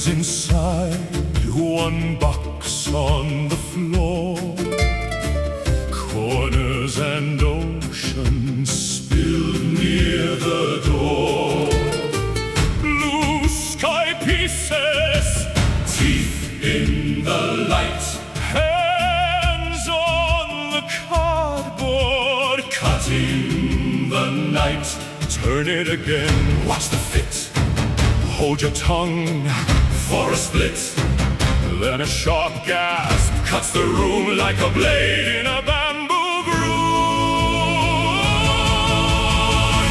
Inside one box on the floor, corners and oceans spilled near the door. Blue sky pieces, teeth in the light, hands on the cardboard, cutting the night. Turn it again, watch the fit. Hold your tongue for a split. Then a sharp gasp cuts the room like a blade in a bamboo groove.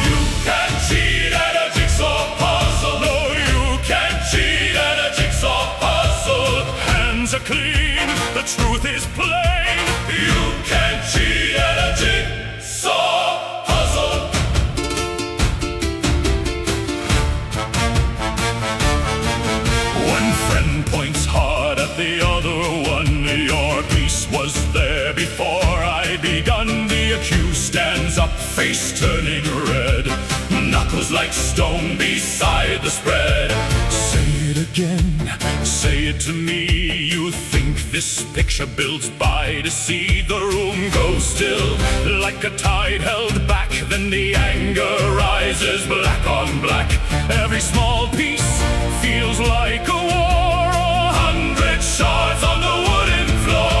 You can't cheat at a jigsaw puzzle. No, you can't cheat at a jigsaw puzzle. Hands are clean, the truth is plain. You can't cheat at a jigsaw puzzle. Points hard at the other one. Your piece was there before I begun. The accused stands up, face turning red, knuckles like stone beside the spread. Say it again, say it to me. You think this picture builds by deceit. The room goes still like a tide held back. Then the anger rises black on black. Every small piece feels like a war. Shards on the wooden floor.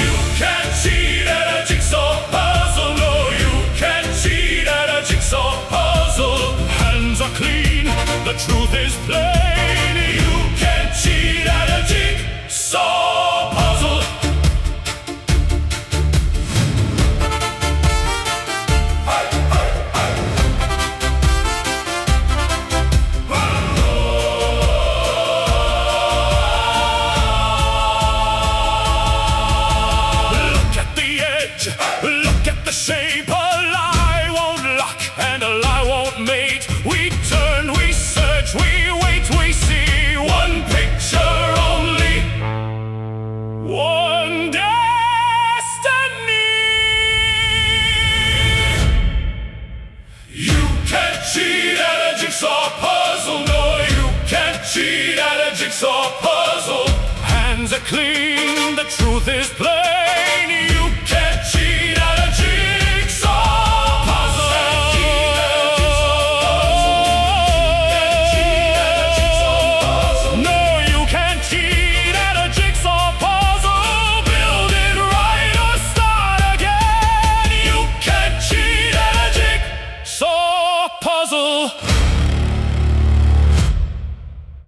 You can't cheat at a jigsaw puzzle. No, you can't cheat at a jigsaw puzzle. Hands are clean, the truth is plain. You can't cheat at a jigsaw puzzle. Look at the shape, a lie won't lock and a lie won't mate. We turn, we search, we wait, we see. One picture only, one destiny. You can't cheat at a jigsaw puzzle. No, you can't cheat at a jigsaw puzzle. Hands are clean, the truth is plain.